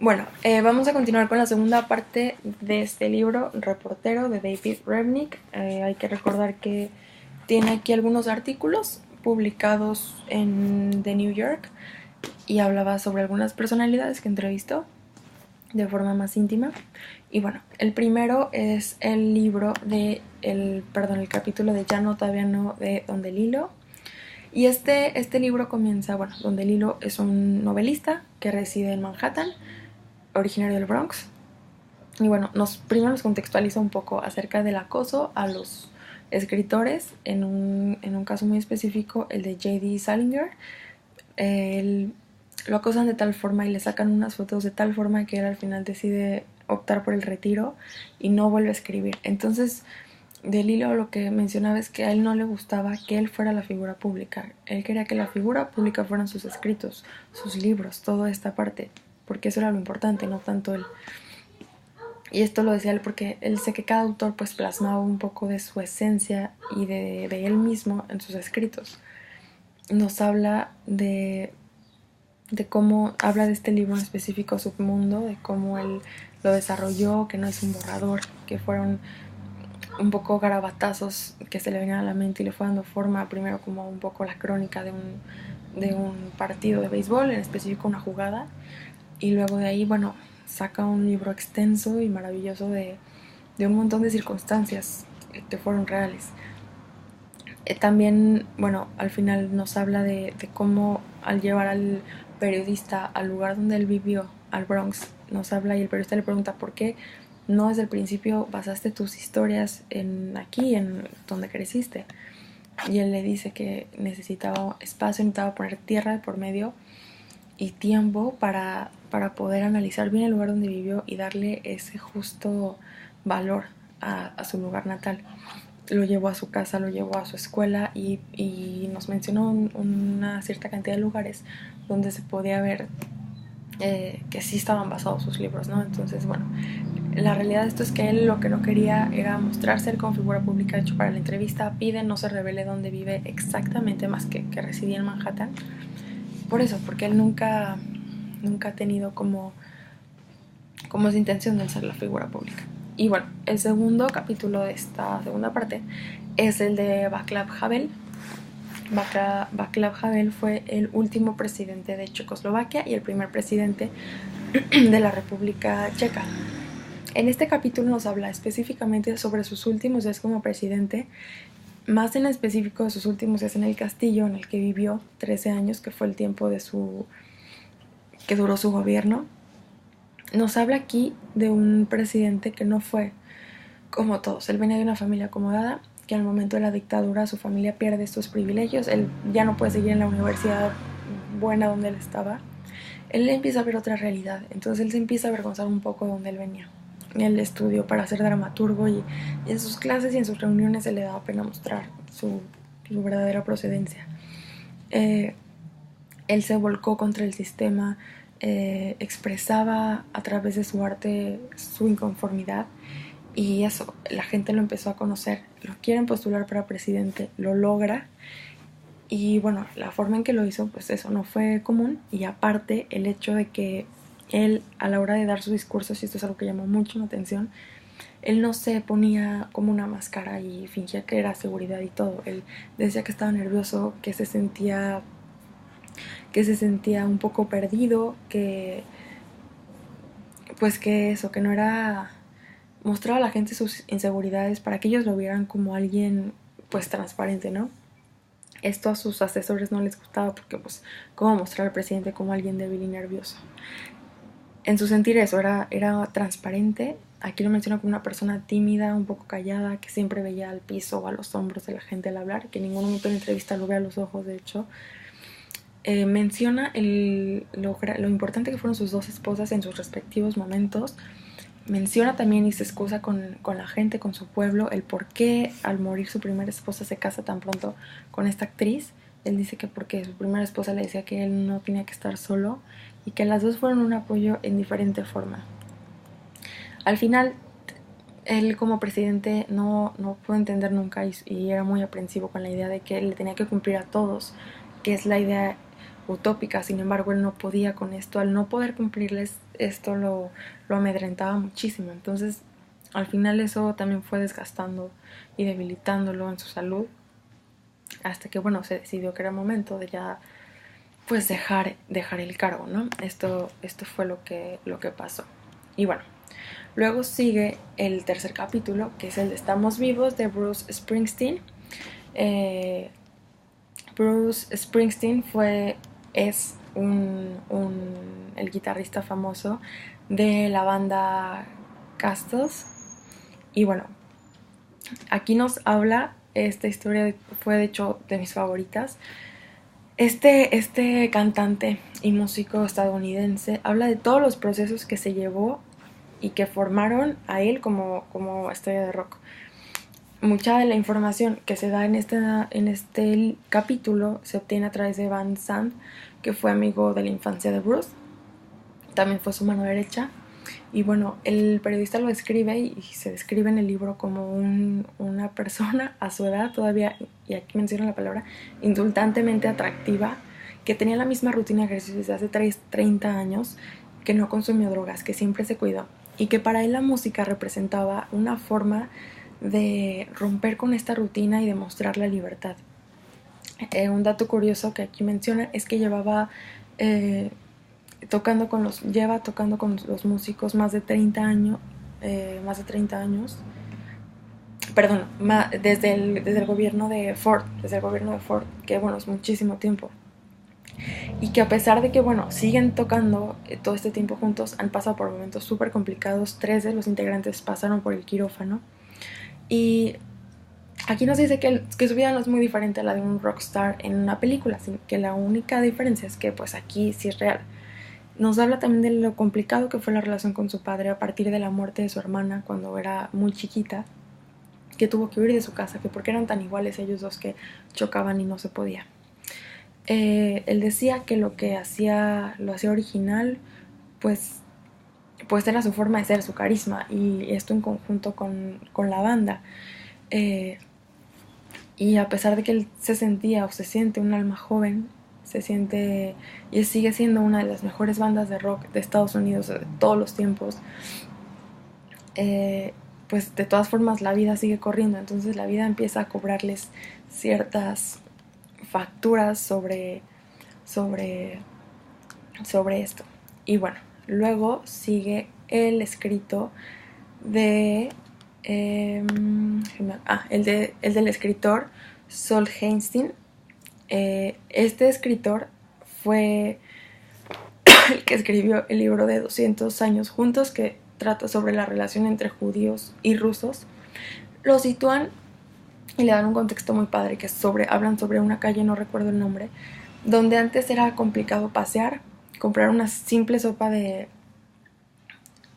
Bueno, vamos a continuar con la segunda parte de este libro, Reportero, de David Remnick. Hay que recordar que tiene aquí algunos artículos publicados en The New York y hablaba sobre algunas personalidades que entrevistó de forma más íntima. Y bueno, el primero es el libro de el capítulo de Ya no, todavía no, de Don DeLillo. Y este libro comienza, bueno, Don DeLillo es un novelista que reside en Manhattan, originario del Bronx. Y bueno, primero nos contextualiza un poco acerca del acoso a los escritores, en un caso muy específico, el de J.D. Salinger. Él lo acosan de tal forma y le sacan unas fotos de tal forma que él al final decide optar por el retiro y no vuelve a escribir. Entonces, DeLillo lo que mencionaba es que a él no le gustaba que él fuera la figura pública. Él quería que la figura pública fueran sus escritos, sus libros, toda esta parte, porque eso era lo importante, no tanto él. Y esto lo decía él porque él sé que cada autor pues plasmaba un poco de su esencia y de él mismo en sus escritos. Nos habla de cómo habla de este libro en específico, Submundo, de cómo él lo desarrolló, que no es un borrador, que fueron un poco garabatazos que se le venían a la mente y le fue dando forma, primero como un poco la crónica de un partido de béisbol, en específico una jugada, y luego de ahí, bueno, saca un libro extenso y maravilloso de un montón de circunstancias que fueron reales. También, bueno, al final nos habla de cómo al llevar al periodista al lugar donde él vivió, al Bronx, nos habla y el periodista le pregunta por qué no desde el principio basaste tus historias en aquí, en donde creciste. Y él le dice que necesitaba espacio, necesitaba poner tierra de por medio y tiempo para poder analizar bien el lugar donde vivió y darle ese justo valor a su lugar natal. Lo llevó a su casa, lo llevó a su escuela y nos mencionó una cierta cantidad de lugares donde se podía ver que sí estaban basados sus libros, ¿no? Entonces, bueno, la realidad de esto es que él lo que no quería era mostrarse él como figura pública. De hecho, para la entrevista pide no se revele dónde vive exactamente, más que residía en Manhattan. Por eso, porque él nunca ha tenido como esa intención de ser la figura pública. Y bueno, el segundo capítulo de esta segunda parte es el de Václav Havel. Václav Havel fue el último presidente de Checoslovaquia y el primer presidente de la República Checa. En este capítulo nos habla específicamente sobre sus últimos días como presidente, más en específico de sus últimos días en el castillo en el que vivió 13 años, que fue el tiempo que duró su gobierno. Nos habla aquí de un presidente que no fue como todos. Él venía de una familia acomodada, que al momento de la dictadura su familia pierde estos privilegios. Él ya no puede seguir en la universidad buena donde él estaba. Él empieza a ver otra realidad, entonces él se empieza a avergonzar un poco de donde él venía. Él estudió para ser dramaturgo y en sus clases y en sus reuniones se le daba pena mostrar su verdadera procedencia. Él se volcó contra el sistema, expresaba a través de su arte su inconformidad y eso, la gente lo empezó a conocer, lo quieren postular para presidente, lo logra y bueno, la forma en que lo hizo, pues eso no fue común y aparte el hecho de que él a la hora de dar sus discursos, y esto es algo que llamó mucho la atención, él no se ponía como una máscara y fingía que era seguridad y todo, él decía que estaba nervioso, que se sentía un poco perdido, que pues que eso, que no era mostrar a la gente sus inseguridades para que ellos lo vieran como alguien pues transparente, ¿no? Esto a sus asesores no les gustaba porque pues cómo mostrar al presidente como alguien débil y nervioso. En su sentir eso era transparente. Aquí lo menciona como una persona tímida, un poco callada, que siempre veía al piso o a los hombros de la gente al hablar, que en ningún momento en la entrevista lo ve a los ojos, de hecho. Menciona lo importante que fueron sus dos esposas en sus respectivos momentos. Menciona también y se excusa con la gente, con su pueblo, el por qué al morir su primera esposa se casa tan pronto con esta actriz. Él dice que porque su primera esposa le decía que él no tenía que estar solo y que las dos fueron un apoyo en diferente forma. Al final, él como presidente no pudo entender nunca y era muy aprensivo con la idea de que él le tenía que cumplir a todos, que es la idea utópica. Sin embargo, él no podía con esto. Al no poder cumplirles esto lo amedrentaba muchísimo. Entonces, al final eso también fue desgastando y debilitándolo en su salud, hasta que, bueno, se decidió que era momento de ya, pues, dejar el cargo, ¿no? Esto fue lo que pasó. Y bueno, luego sigue el tercer capítulo, que es el de Estamos Vivos, de Bruce Springsteen. Bruce Springsteen es el guitarrista famoso de la banda Castles. Y bueno, aquí nos habla, esta historia fue de hecho de mis favoritas. Este cantante y músico estadounidense habla de todos los procesos que se llevó y que formaron a él como estrella de rock. Mucha de la información que se da en este capítulo se obtiene a través de Van Sant, que fue amigo de la infancia de Bruce. También fue su mano derecha. Y bueno, el periodista lo escribe y se describe en el libro como una persona a su edad todavía, y aquí menciona la palabra, indultantemente atractiva, que tenía la misma rutina de ejercicio desde hace 30 años, que no consumió drogas, que siempre se cuidó, y que para él la música representaba una forma de romper con esta rutina y de mostrar la libertad. Un dato curioso que aquí menciona es que lleva tocando con los músicos más de 30 años, perdón, desde el gobierno de Ford, que bueno, es muchísimo tiempo. Y que a pesar de que, bueno, siguen tocando todo este tiempo juntos, han pasado por momentos súper complicados. 3 de los integrantes pasaron por el quirófano. Y aquí nos dice que su vida no es muy diferente a la de un rockstar en una película, sino que la única diferencia es que pues aquí sí es real. Nos habla también de lo complicado que fue la relación con su padre a partir de la muerte de su hermana cuando era muy chiquita, que tuvo que huir de su casa, que porque eran tan iguales ellos dos que chocaban y no se podía. Él decía que lo hacía original, pues era su forma de ser, su carisma, y esto en conjunto con la banda. Y a pesar de que él se sentía o se siente un alma joven, se siente y sigue siendo una de las mejores bandas de rock de Estados Unidos de todos los tiempos, pues de todas formas la vida sigue corriendo. Entonces la vida empieza a cobrarles ciertas facturas sobre esto. Y bueno, luego sigue el escrito de el del escritor Sol Heinstein. Este escritor fue el que escribió el libro de 200 años juntos, que trata sobre la relación entre judíos y rusos. Lo sitúan y le dan un contexto muy padre, que hablan sobre una calle, no recuerdo el nombre, donde antes era complicado pasear, comprar una simple sopa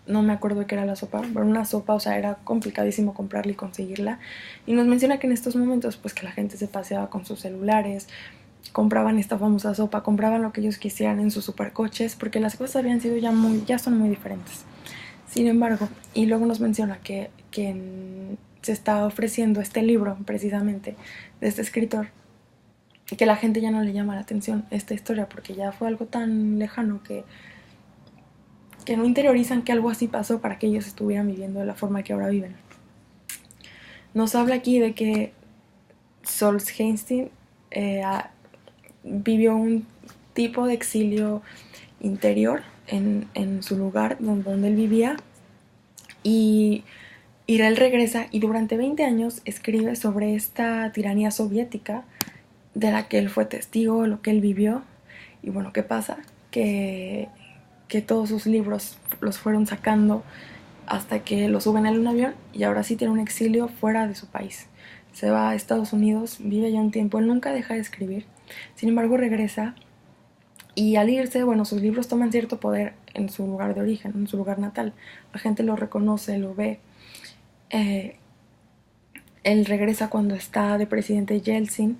no me acuerdo de qué era la sopa, pero una sopa, o sea, era complicadísimo comprarla y conseguirla. Y nos menciona que en estos momentos, pues que la gente se paseaba con sus celulares, compraban esta famosa sopa, compraban lo que ellos quisieran en sus supercoches, porque las cosas habían sido ya son muy diferentes. Sin embargo, y luego nos menciona que se está ofreciendo este libro, precisamente, de este escritor, y que la gente ya no le llama la atención esta historia, porque ya fue algo tan lejano que no interiorizan que algo así pasó para que ellos estuvieran viviendo de la forma que ahora viven. Nos habla aquí de que Sol Heinstein vivió un tipo de exilio interior en su lugar donde él vivía, y él regresa y durante 20 años escribe sobre esta tiranía soviética de la que él fue testigo, lo que él vivió. Y bueno, ¿qué pasa? Que todos sus libros los fueron sacando hasta que lo suben en un avión, y ahora sí tiene un exilio fuera de su país. Se va a Estados Unidos, vive ya un tiempo, él nunca deja de escribir. Sin embargo, regresa, y al irse, bueno, sus libros toman cierto poder en su lugar de origen, en su lugar natal. La gente lo reconoce, lo ve. Él regresa cuando está de presidente Yeltsin.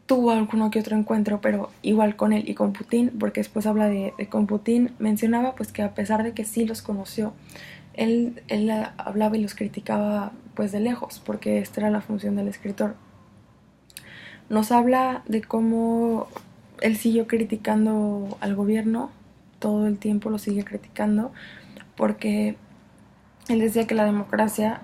Tuvo alguno que otro encuentro, pero igual con él y con Putin, porque después habla de con Putin. Mencionaba pues que a pesar de que sí los conoció, él hablaba y los criticaba pues de lejos, porque esta era la función del escritor. Nos habla de cómo él siguió criticando al gobierno, todo el tiempo lo sigue criticando, porque él decía que la democracia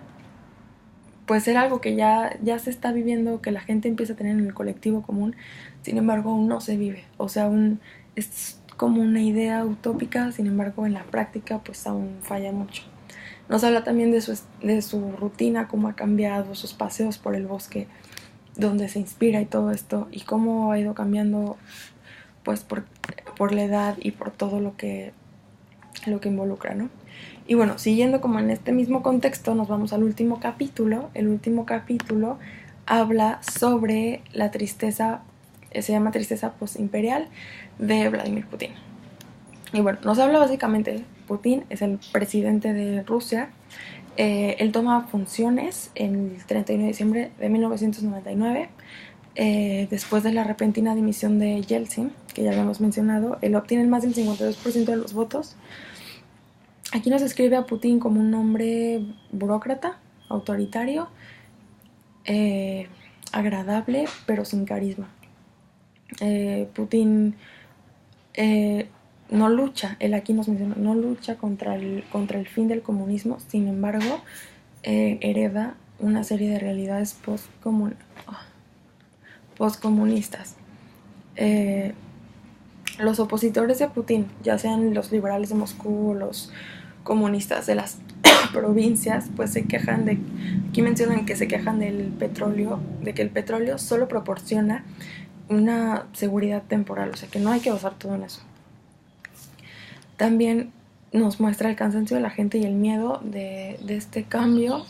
pues era algo que ya se está viviendo, que la gente empieza a tener en el colectivo común, sin embargo aún no se vive, o sea, aún es como una idea utópica, sin embargo en la práctica pues aún falla mucho. Nos habla también de su rutina, cómo ha cambiado, sus paseos por el bosque, donde se inspira y todo esto, y cómo ha ido cambiando pues por la edad y por todo lo que involucra, ¿no? Y bueno, siguiendo como en este mismo contexto, nos vamos al último capítulo. El último capítulo habla sobre la tristeza, se llama Tristeza Postimperial, de Vladimir Putin. Y bueno, nos habla básicamente, Putin es el presidente de Rusia. Él toma funciones el 31 de diciembre de 1999. Después de la repentina dimisión de Yeltsin, que ya habíamos mencionado, él obtiene más del 52% de los votos. Aquí nos describe a Putin como un hombre burócrata, autoritario, agradable, pero sin carisma. Putin no lucha, él aquí nos menciona, no lucha contra el fin del comunismo, sin embargo, hereda una serie de realidades postcomunistas. Los opositores de Putin, ya sean los liberales de Moscú o los comunistas de las provincias, pues se quejan aquí mencionan que se quejan del petróleo, de que el petróleo solo proporciona una seguridad temporal, o sea que no hay que basar todo en eso. También nos muestra el cansancio de la gente y el miedo de este cambio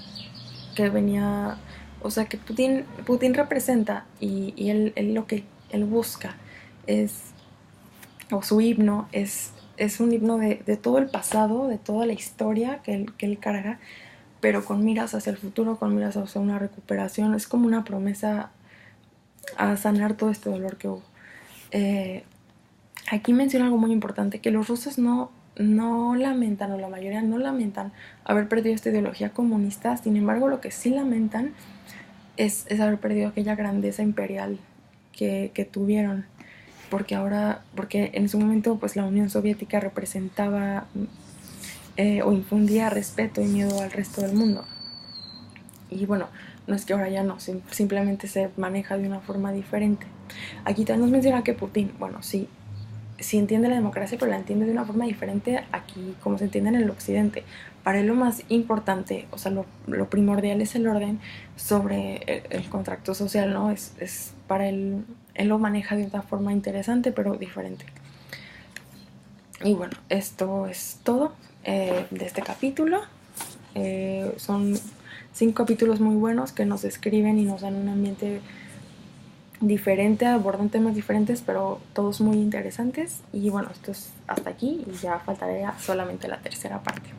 que venía, o sea que Putin representa y él lo que él busca es, o su himno es un himno de todo el pasado, de toda la historia que él carga, pero con miras hacia el futuro, con miras hacia una recuperación. Es como una promesa a sanar todo este dolor que hubo. Aquí menciona algo muy importante, que los rusos no lamentan, o la mayoría no lamentan haber perdido esta ideología comunista. Sin embargo, lo que sí lamentan es haber perdido aquella grandeza imperial que tuvieron, porque en su momento pues la Unión Soviética representaba o infundía respeto y miedo al resto del mundo. Y bueno, no es que ahora ya no, simplemente se maneja de una forma diferente. Aquí también nos menciona que Putin, bueno, sí entiende la democracia, pero la entiende de una forma diferente aquí, como se entiende en el occidente. Para él lo más importante, o sea, lo primordial es el orden sobre el contrato social, ¿no? Es para él lo maneja de una forma interesante, pero diferente. Y bueno, esto es todo de este capítulo. Son 5 capítulos muy buenos que nos describen y nos dan un ambiente diferente, abordan temas diferentes, pero todos muy interesantes. Y bueno, esto es hasta aquí y ya faltaría solamente la tercera parte.